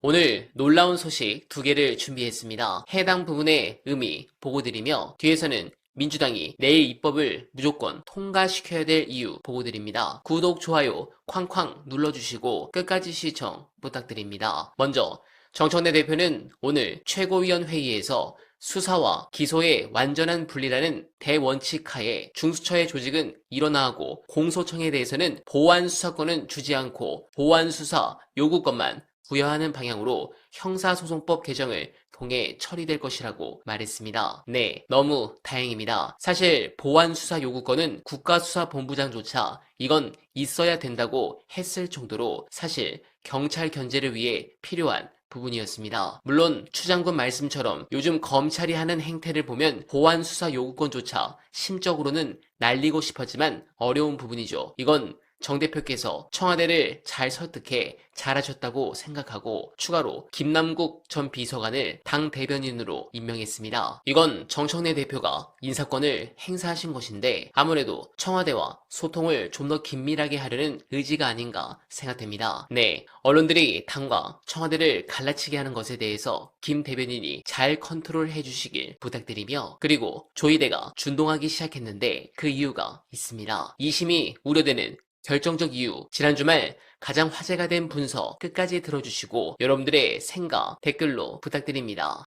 오늘 놀라운 소식 두 개를 준비했습니다. 해당 부분의 의미 보고드리며 뒤에서는 민주당이 내일 입법을 무조건 통과시켜야 될 이유 보고드립니다. 구독, 좋아요 쾅쾅 눌러주시고 끝까지 시청 부탁드립니다. 먼저 정청래 대표는 오늘 최고위원회의에서 수사와 기소의 완전한 분리라는 대원칙 하에 중수처의 조직은 일어나 하고 공소청에 대해서는 보완 수사권은 주지 않고 보완 수사 요구권만 부여하는 방향으로 형사소송법 개정을 통해 처리될 것이라고 말했습니다. 네, 너무 다행입니다. 사실 보완 수사 요구권은 국가수사본부장조차 이건 있어야 된다고 했을 정도로 사실 경찰 견제를 위해 필요한 부분이었습니다. 물론 추 장군 말씀처럼 요즘 검찰이 하는 행태를 보면 보완 수사 요구권조차 심적으로는 날리고 싶었지만 어려운 부분이죠. 이건 정 대표께서 청와대를 잘 설득해 잘하셨다고 생각하고 추가로 김남국 전 비서관을 당 대변인으로 임명했습니다. 이건 정청래 대표가 인사권을 행사하신 것인데 아무래도 청와대와 소통을 좀 더 긴밀하게 하려는 의지가 아닌가 생각됩니다. 네, 언론들이 당과 청와대를 갈라치게 하는 것에 대해서 김 대변인이 잘 컨트롤해 주시길 부탁드리며 그리고 조이대가 준동하기 시작했는데 그 이유가 있습니다. 이심이 우려되는 결정적 이유, 지난 주말 가장 화제가 된 분서 끝까지 들어주시고 여러분들의 생각 댓글로 부탁드립니다.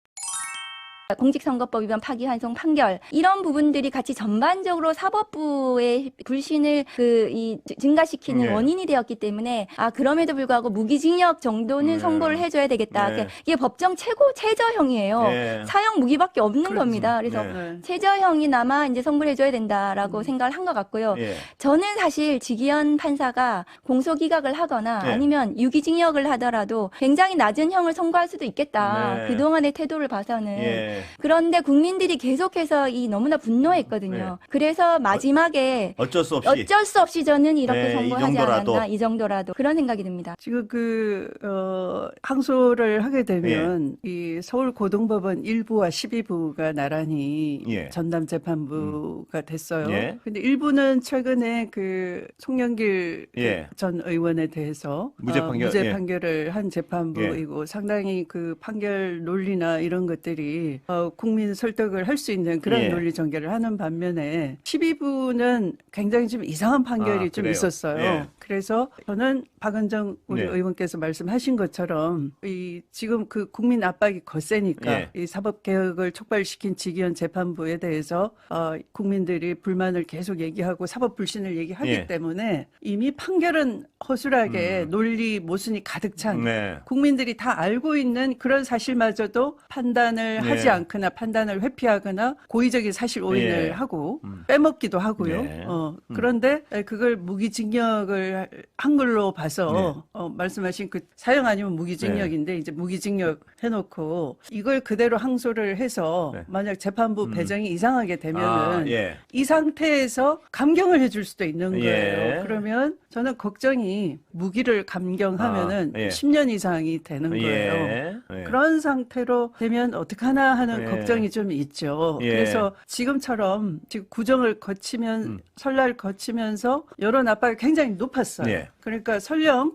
공직선거법 위반 파기환송 판결 이런 부분들이 같이 전반적으로 사법부의 불신을 증가시키는 네. 원인이 되었기 때문에 그럼에도 불구하고 무기징역 정도는 네. 선고를 해줘야 되겠다. 네. 이게 법정 최저형이에요. 네. 사형 무기밖에 없는 그렇죠. 겁니다. 그래서 네. 최저형이나마 이제 선고를 해줘야 된다라고 생각을 한 것 같고요. 예. 저는 사실 지기현 판사가 공소기각을 하거나 네. 아니면 유기징역을 하더라도 굉장히 낮은 형을 선고할 수도 있겠다. 네. 그동안의 태도를 봐서는. 예. 그런데 국민들이 계속해서 너무나 분노했거든요. 네. 그래서 마지막에 어쩔 수 없이 저는 이렇게 네, 이 선고하지 정도라도. 않았나, 이 정도라도 그런 생각이 듭니다. 지금 항소를 하게 되면 이 서울고등법원 1부와 12부가 나란히 예. 전담 재판부가 됐어요. 예. 근데 1부는 최근에 송영길 예. 전 의원에 대해서 무죄 판결, 무죄 예. 판결을 한 재판부이고 상당히 그 판결 논리나 이런 것들이 국민 설득을 할 수 있는 그런 예. 논리 전개를 하는 반면에 12부는 굉장히 좀 이상한 판결이 좀 그래요? 있었어요. 예. 그래서 저는 박은정 우리 네. 의원께서 말씀하신 것처럼 지금 그 국민 압박이 거세니까 예. 이 사법 개혁을 촉발시킨 지기현 재판부에 대해서 국민들이 불만을 계속 얘기하고 사법 불신을 얘기하기 예. 때문에 이미 판결은 허술하게 논리 모순이 가득 찬 네. 국민들이 다 알고 있는 그런 사실마저도 판단을 네. 하지 않거나 판단을 회피하거나 고의적인 사실 오인을 예. 하고 빼먹기도 하고요. 네. 그런데 그걸 무기징역을 한 걸로 봐서 말씀하신 그 사형 아니면 무기징역인데 이제 무기징역 해놓고 이걸 그대로 항소를 해서 네. 만약 재판부 배정이 이상하게 되면은 예. 이 상태에서 감경을 해줄 수도 있는 거예요. 예. 그러면 저는 걱정이 무기를 감경하면은 예. 10년 이상이 되는 거예요. 예. 예. 그런 상태로 되면 어떡하나 하는 예. 걱정이 좀 있죠. 예. 그래서 지금처럼 지금 구정을 거치면 설날 거치면서 여론 압박이 굉장히 높았어요. 예. 그러니까 설령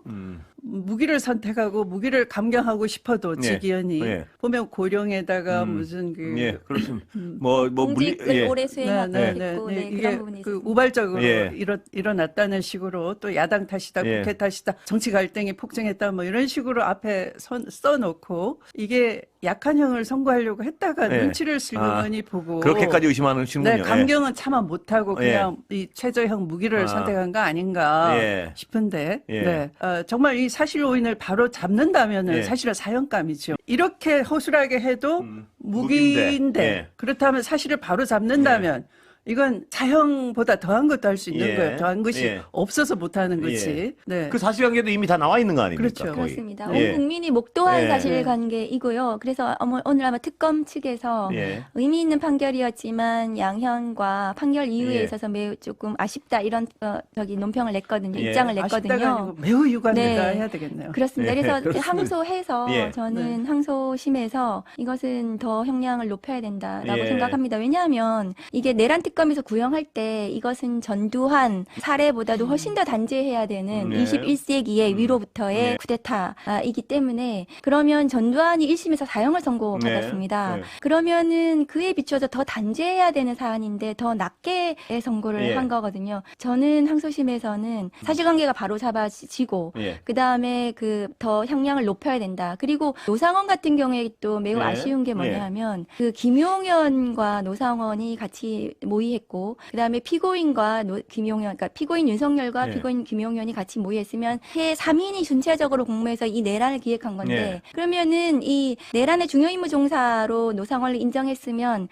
무기를 선택하고 무기를 감경하고 싶어도 예. 지기현이 예. 보면 고령에다가 무슨 예, 그렇습니다. 뭐 공직을 예. 오래 수행하고 네, 있고 네. 그런 이게 부분이 그 있습니다. 우발적으로 예. 일어났다는 식으로 또 야당 탓이다, 예. 국회 탓이다, 정치 갈등이 폭증했다, 뭐 이런 식으로 앞에 써놓고 이게 약한 형을 선고하려고 했다가 예. 눈치를 슬그머니 보고 그렇게까지 의심하는군요. 네, 감경은 차마 못하고 예. 그냥 이 최저형 무기를 선택한 거 아닌가 예. 싶은데 예. 네. 정말 이 사실 오인을 바로 잡는다면은 예. 사실은 사형감이죠. 이렇게 허술하게 해도 무기인데. 무기인데 예. 그렇다면 사실을 바로 잡는다면 이건 사형보다 더한 것도 할 수 있는 예. 거예요. 더한 것이 예. 없어서 못하는 거지. 예. 네. 그 사실관계도 이미 다 나와 있는 거 아닙니까? 그렇죠. 거의. 그렇습니다. 예. 온 국민이 목도한 예. 사실관계이고요. 그래서 오늘 아마 특검 측에서 예. 의미 있는 판결이었지만 양형과 판결 이유에 예. 있어서 매우 조금 아쉽다 이런 논평을 냈거든요. 예. 입장을 아쉽다가 냈거든요. 아니고 매우 유감이다 네. 해야 되겠네요. 그렇습니다. 예, 그래서 그렇습니다. 항소해서 예. 저는 항소심에서 이것은 더 형량을 높여야 된다라고 예. 생각합니다. 왜냐하면 이게 내란 특검 대법원에서 구형할 때 이것은 전두환 사례보다도 훨씬 더 단죄해야 되는 네. 21세기의 위로부터의 네. 쿠데타이기 때문에 그러면 전두환이 1심에서 사형을 선고받았습니다. 네. 네. 그러면은 그에 비춰서 더 단죄해야 되는 사안인데 더 낮게 선고를 예. 한 거거든요. 저는 항소심에서는 사실관계가 바로 잡아지고 예. 그 다음에 그 더 형량을 높여야 된다. 그리고 노상원 같은 경우에 또 매우 예. 아쉬운 게 예. 뭐냐면 그 김용현과 노상원이 같이 모의했고 그 다음에 피고인과 김용현, 그러니까 피고인 윤석열과 예. 피고인 김용현이 같이 모의했으면 해 3인이 전체적으로 공모해서 이 내란을 기획한 건데 예. 그러면은 이 내란의 중요임무 종사로 노상원을 인정했으면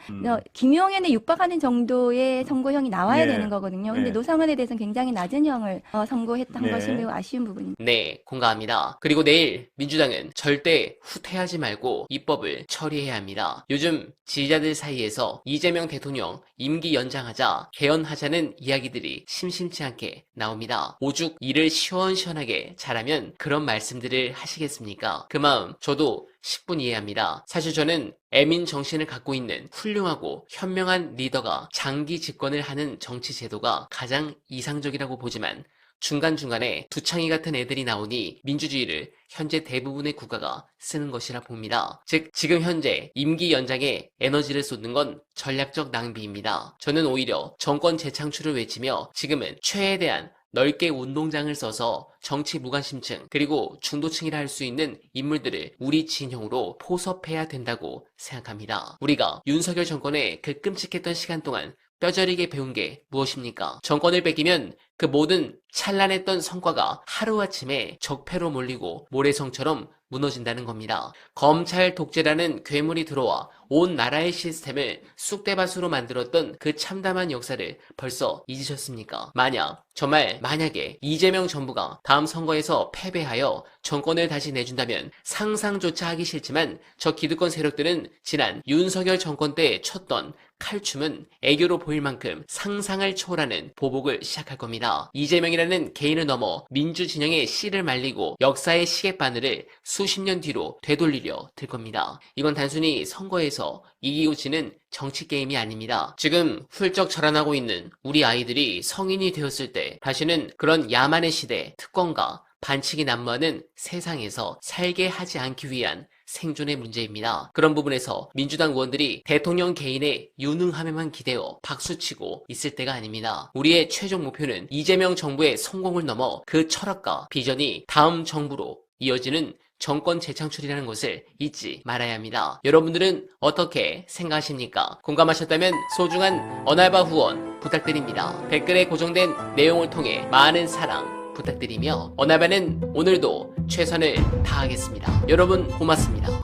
김용현에 육박하는 정도의 선고형이 나와야 예. 되는 거거든요. 근데 예. 노상원에 대해서는 굉장히 낮은 형을 선고했던 네. 것이 매우 아쉬운 부분입니다. 네, 공감합니다. 그리고 내일 민주당은 절대 후퇴하지 말고 입법을 처리해야 합니다. 요즘 지지자들 사이에서 이재명 대통령 임기 연장하자, 개헌하자는 이야기들이 심심치 않게 나옵니다. 오죽 일을 시원시원하게 잘하면 그런 말씀들을 하시겠습니까? 그 마음 저도 10분 이해합니다. 사실 저는 애민 정신을 갖고 있는 훌륭하고 현명한 리더가 장기 집권을 하는 정치 제도가 가장 이상적이라고 보지만 중간중간에 두창이 같은 애들이 나오니 민주주의를 현재 대부분의 국가가 쓰는 것이라 봅니다. 즉 지금 현재 임기 연장에 에너지를 쏟는 건 전략적 낭비입니다. 저는 오히려 정권 재창출을 외치며 지금은 최대한 넓게 운동장을 써서 정치 무관심층 그리고 중도층이라 할 수 있는 인물들을 우리 진영으로 포섭해야 된다고 생각합니다. 우리가 윤석열 정권의 그 끔찍했던 시간 동안 뼈저리게 배운 게 무엇입니까? 정권을 뺏기면 그 모든 찬란했던 성과가 하루아침에 적폐로 몰리고 모래성처럼 무너진다는 겁니다. 검찰 독재라는 괴물이 들어와 온 나라의 시스템을 쑥대밭으로 만들었던 그 참담한 역사를 벌써 잊으셨습니까? 만약에 이재명 정부가 다음 선거에서 패배하여 정권을 다시 내준다면 상상조차 하기 싫지만 저 기득권 세력들은 지난 윤석열 정권 때 쳤던 칼춤은 애교로 보일 만큼 상상을 초월하는 보복을 시작할 겁니다. 이재명이라는 개인을 넘어 민주 진영의 씨를 말리고 역사의 시계바늘을 수십 년 뒤로 되돌리려 들 겁니다. 이건 단순히 선거에서 이기고 지는 정치 게임이 아닙니다. 지금 훌쩍 자라나고 있는 우리 아이들이 성인이 되었을 때 다시는 그런 야만의 시대, 특권과 반칙이 난무하는 세상에서 살게 하지 않기 위한 생존의 문제입니다. 그런 부분에서 민주당 의원들이 대통령 개인의 유능함에만 기대어 박수치고 있을 때가 아닙니다. 우리의 최종 목표는 이재명 정부의 성공을 넘어 그 철학과 비전이 다음 정부로 이어지는 정권 재창출이라는 것을 잊지 말아야 합니다. 여러분들은 어떻게 생각하십니까? 공감하셨다면 소중한 언알바 후원 부탁드립니다. 댓글에 고정된 내용을 통해 많은 사랑 부탁드리며 언알바는 오늘도 최선을 다하겠습니다. 여러분 고맙습니다.